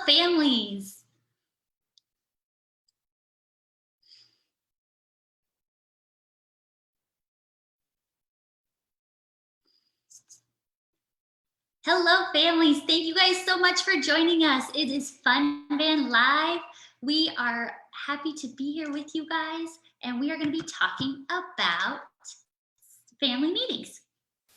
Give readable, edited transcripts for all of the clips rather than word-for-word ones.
families. Hello, families. Thank you guys so much for joining us. It is Fun Van Live. We are happy to be here with you guys, and we are going to be talking about family meetings.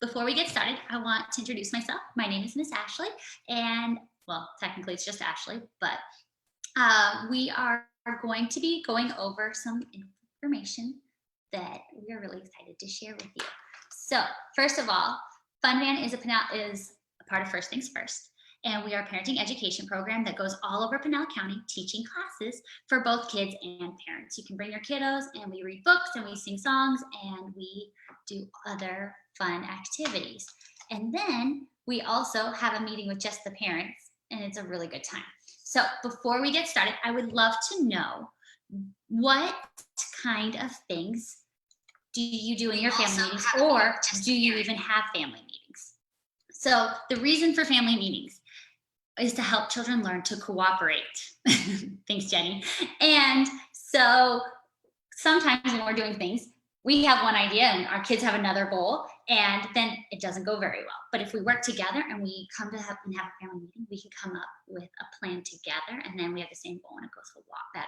Before we get started, I want to introduce myself. My name is Miss Ashley, and well, technically it's just Ashley, but we are going to be going over some information that we are really excited to share with you. So first of all, Fun Van is a part of First Things First, and we are a parenting education program that goes all over Pinal County teaching classes for both kids and parents. You can bring your kiddos, and we read books, and we sing songs, and we do other fun activities. And then we also have a meeting with just the parents, and it's a really good time. So before we get started, I would love to know, what kind of things do you do in your family meetings, or do you even have family meetings? So the reason for family meetings is to help children learn to cooperate. Thanks, Jenny. And so sometimes when we're doing things, we have one idea and our kids have another goal, and then it doesn't go very well. But if we work together and we come to have a family meeting, we can come up with a plan together, and then we have the same goal, and it goes a lot better.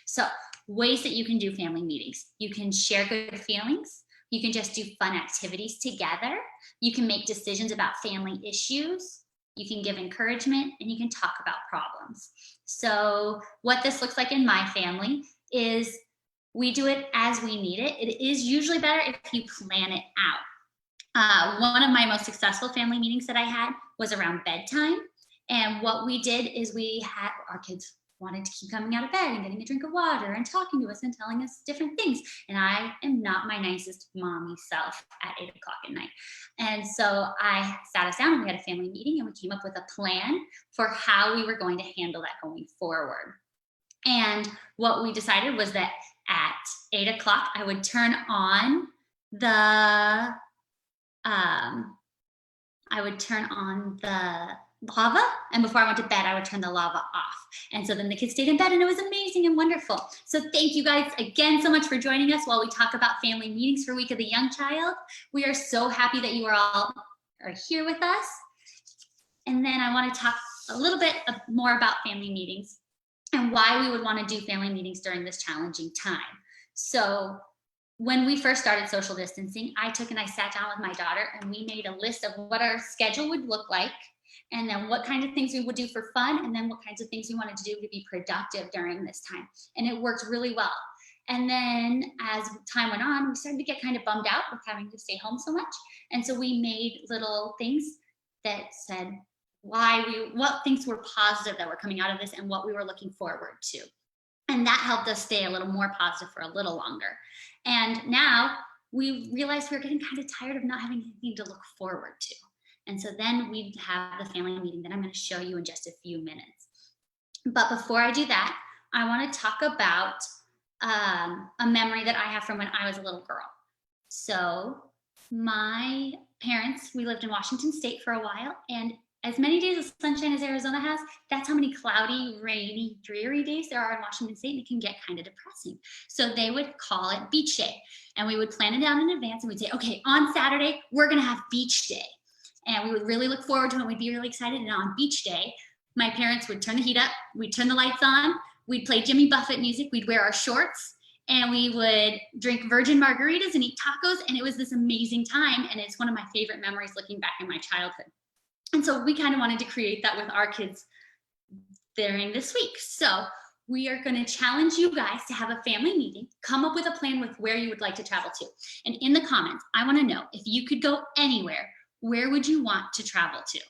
So ways that you can do family meetings: you can share good feelings, you can just do fun activities together, you can make decisions about family issues, you can give encouragement, and you can talk about problems. So what this looks like in my family is we do it as we need it. It is usually better if you plan it out. One of my most successful family meetings that I had was around bedtime. And what we did is our kids wanted to keep coming out of bed and getting a drink of water and talking to us and telling us different things. And I am not my nicest mommy self at 8 o'clock at night. And so I sat us down and we had a family meeting, and we came up with a plan for how we were going to handle that going forward. And what we decided was that at 8 o'clock, I would turn on the lava, and before I went to bed, I would turn the lava off. And so then the kids stayed in bed, and it was amazing and wonderful. So thank you guys again so much for joining us while we talk about family meetings for Week of the Young Child. We are so happy that you are here with us. And then I want to talk a little bit more about family meetings and why we would want to do family meetings during this challenging time. So when we first started social distancing, I sat down with my daughter, and we made a list of what our schedule would look like, and then what kind of things we would do for fun, and then what kinds of things we wanted to do to be productive during this time. And it worked really well. And then as time went on, we started to get kind of bummed out with having to stay home so much. And so we made little things that said what things were positive that were coming out of this and what we were looking forward to. And that helped us stay a little more positive for a little longer. And now we realized we were getting kind of tired of not having anything to look forward to. And so then we have the family meeting that I'm going to show you in just a few minutes. But before I do that, I want to talk about a memory that I have from when I was a little girl. So my parents, we lived in Washington State for a while, and as many days of sunshine as Arizona has, that's how many cloudy, rainy, dreary days there are in Washington State, and it can get kind of depressing. So they would call it beach day, and we would plan it out in advance, and we'd say, okay, on Saturday, we're gonna have beach day. And we would really look forward to it, and we'd be really excited. And on beach day, my parents would turn the heat up, we'd turn the lights on, we'd play Jimmy Buffett music, we'd wear our shorts, and we would drink virgin margaritas and eat tacos, and it was this amazing time, and it's one of my favorite memories looking back in my childhood. And so we kind of wanted to create that with our kids during this week. So we are going to challenge you guys to have a family meeting, come up with a plan with where you would like to travel to. And in the comments, I want to know, if you could go anywhere, where would you want to travel to?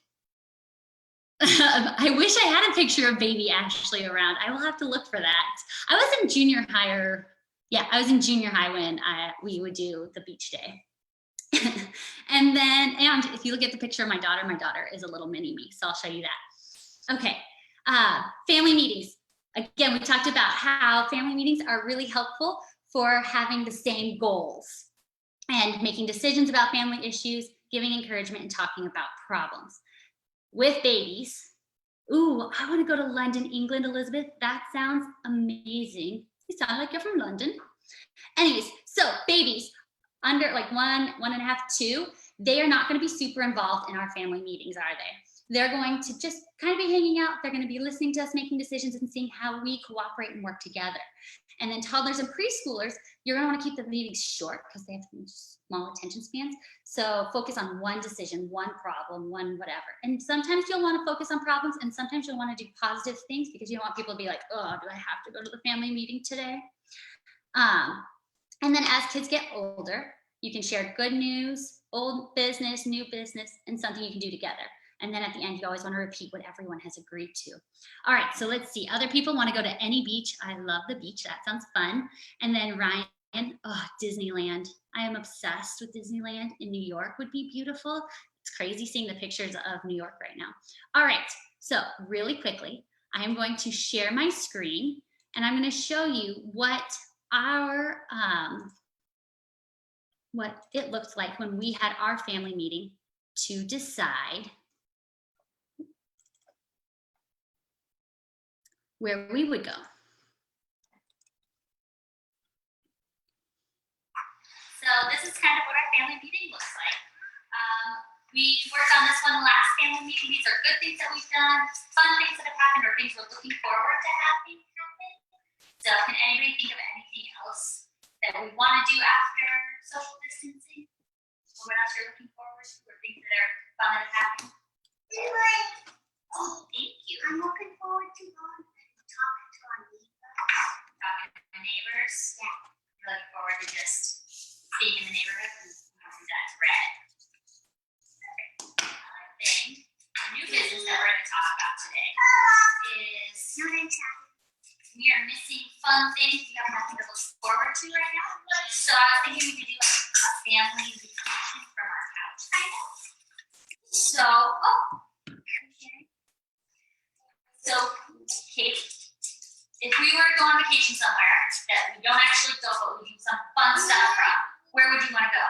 I wish I had a picture of baby Ashley around. I will have to look for that. I was in junior high, I was in junior high when we would do the beach day. And if you look at the picture of my daughter is a little mini me, so I'll show you that. Okay, family meetings. Again, we talked about how family meetings are really helpful for having the same goals and making decisions about family issues, giving encouragement, and talking about problems. With babies, Ooh, I want to go to London, England, Elizabeth. That sounds amazing. You sound like you're from London. Anyways, so babies under like 1.5, 2, they are not going to be super involved in our family meetings, are they? They're going to just kind of be hanging out. They're going to be listening to us, making decisions, and seeing how we cooperate and work together. And then toddlers and preschoolers, you're going to want to keep the meetings short because they have small attention spans. So focus on one decision, one problem, one whatever. And sometimes you'll want to focus on problems, and sometimes you'll want to do positive things because you don't want people to be like, oh, do I have to go to the family meeting today? And then as kids get older, you can share good news, old business, new business, and something you can do together. And then at the end, you always want to repeat what everyone has agreed to. All right, so let's see. Other people want to go to any beach. I love the beach. That sounds fun. And then Ryan, oh, Disneyland. I am obsessed with Disneyland in New York. Would be beautiful. It's crazy seeing the pictures of New York right now. All right, so really quickly, I am going to share my screen, and I'm going to show you what our what it looked like when we had our family meeting to decide where we would go. So this is kind of what our family meeting looks like. We worked on this one last family meeting. These are good things that we've done, fun things that have happened, or things we're looking forward to having happen. So can anybody think of anything else that we want to do after social distancing? Or what else you're looking forward to, or things that are fun that have happened? Oh, thank you. I'm looking forward to going and talking to our neighbors. Talking to the neighbors? Yeah. You're looking forward to just being in the neighborhood and that's red. Another thing, the new business that we're going to talk about today is we are missing fun things. We have nothing to look forward to right now. So I was thinking we could do like a family vacation from our couch kind of. So, Kate, if we were to go on vacation somewhere that we don't actually go, but we do some fun stuff from, where would you want to go?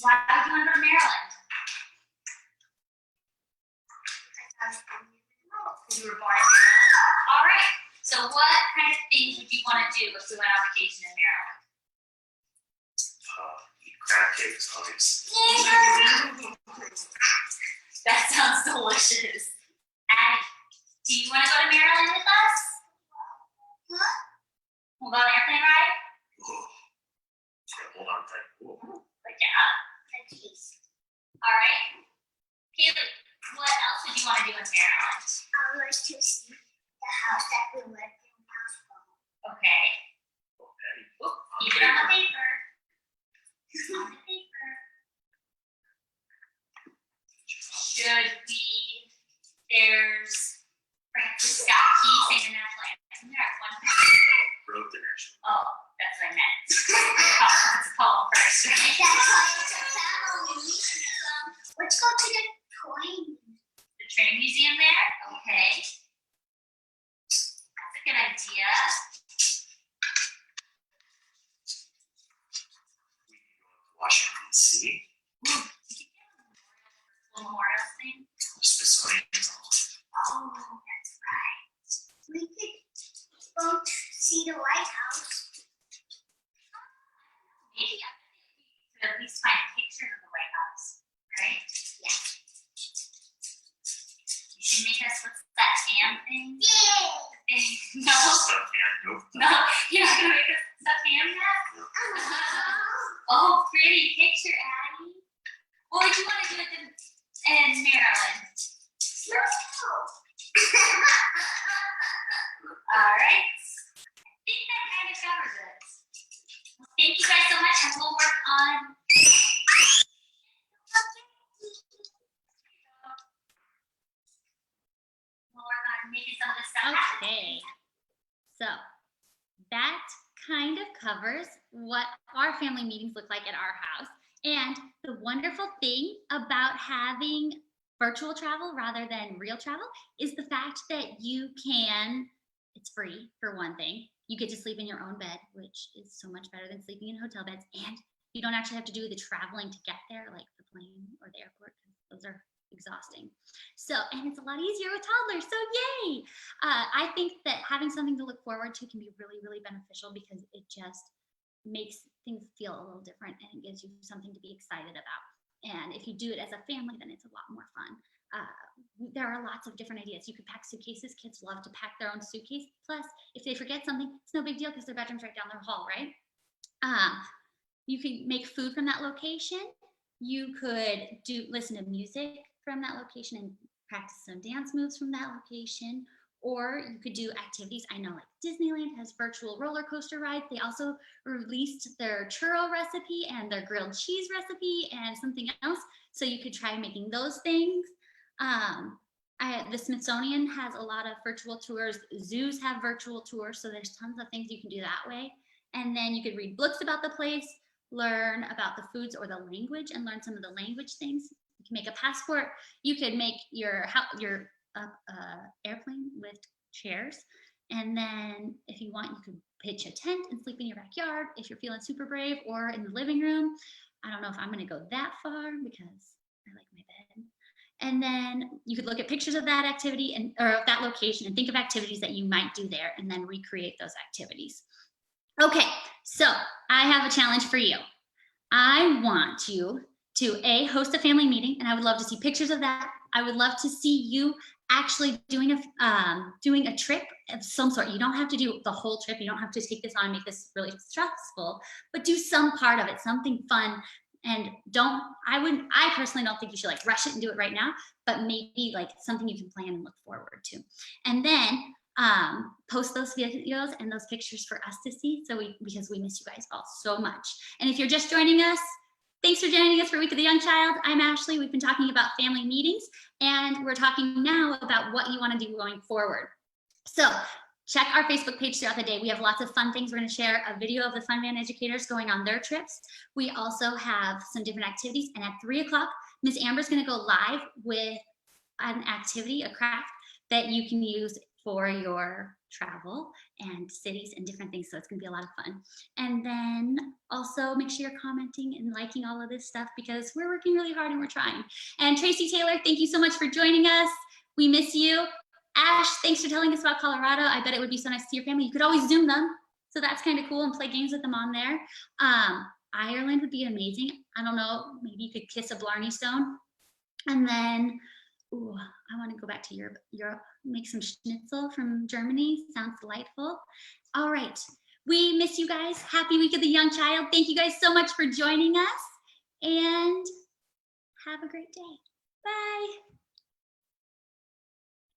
Why would you want to go to Maryland? Because you were born in Maryland. All right. So what kind of things would you want to do if we went on vacation in Maryland? Eat crab cakes, obviously. That sounds delicious. Addie, do you want to go to Maryland with us? What? We'll go on an airplane ride? Ooh. Yeah, hold on tight. Ooh. Like, yeah. All right. Kaylee, what else would you want to do in Maryland? I would like to see the house that we lived in last fall. Okay. Okay. Oop, keep it on the paper. On the paper. Should be, there's Francis Scott Key saying the national anthem. There's one. Wrote the national. Oh, that's what I meant. It's Paul first, right? That's why it's a family. Let's go to the train. The train museum there? Okay. That's a good idea. We can go to Washington, D.C. Memorial thing. The Smithsonian's on. Oh, that's right. We could go to see the White House. Maybe I could at least find pictures of the White House, right? Yeah. You should make us, what's that ham thing? Yeah. No, Stuff, yeah, nope. no, you're not gonna make us stuffed ham yet? Oh, pretty picture, Addie. What would you want to do in Maryland? All right. I think that kind of covers it. Thank you guys so much, and we'll work on. We'll work on making some of this stuff happen. Okay. So that kind of covers what our family meetings look like at our house. And the wonderful thing about having virtual travel rather than real travel is the fact that you can, it's free for one thing. You get to sleep in your own bed, which is so much better than sleeping in hotel beds. And you don't actually have to do the traveling to get there, like the plane or the airport. Those are exhausting. So, and it's a lot easier with toddlers. So yay. I think that having something to look forward to can be really, really beneficial because it just makes things feel a little different and it gives you something to be excited about. And if you do it as a family, then it's a lot more fun. There are lots of different ideas. You could pack suitcases. Kids love to pack their own suitcase. Plus, if they forget something, it's no big deal because their bedroom's right down their hall, right? You can make food from that location. You could listen to music from that location and practice some dance moves from that location. Or you could do activities. I know like Disneyland has virtual roller coaster rides. They also released their churro recipe and their grilled cheese recipe and something else. So you could try making those things. The Smithsonian has a lot of virtual tours. Zoos have virtual tours. So there's tons of things you can do that way. And then you could read books about the place, learn about the foods or the language and learn some of the language things. You can make a passport. You could make your airplane with chairs. And then if you want, you could pitch a tent and sleep in your backyard if you're feeling super brave, or in the living room. I don't know if I'm going to go that far because I like my bed. And then you could look at pictures of that activity or of that location and think of activities that you might do there and then recreate those activities. Okay, so I have a challenge for you. I want you to host a family meeting, and I would love to see pictures of that. I would love to see you actually doing a trip of some sort. You don't have to do the whole trip. You don't have to take this on and make this really stressful, but do some part of it, something fun. And I personally don't think you should like rush it and do it right now, but maybe like something you can plan and look forward to. And then post those videos and those pictures for us to see, because we miss you guys all so much. And if you're just joining us, thanks for joining us for Week of the Young Child. I'm Ashley. We've been talking about family meetings, and we're talking now about what you want to do going forward. So check our Facebook page throughout the day. We have lots of fun things. We're going to share a video of the Fun Van educators going on their trips. We also have some different activities. And at 3 o'clock, Ms. Amber's going to go live with an activity, a craft that you can use for your travel and cities and different things. So it's going to be a lot of fun. And then also make sure you're commenting and liking all of this stuff because we're working really hard and we're trying. And Tracy Taylor, thank you so much for joining us. We miss you. Ash, thanks for telling us about Colorado. I bet it would be so nice to see your family. You could always Zoom them. So that's kind of cool and play games with them on there. Ireland would be amazing. I don't know, maybe you could kiss a Blarney Stone. And then, I want to go back to Europe, make some schnitzel from Germany. Sounds delightful. All right. We miss you guys. Happy Week of the Young Child. Thank you guys so much for joining us and have a great day. Bye.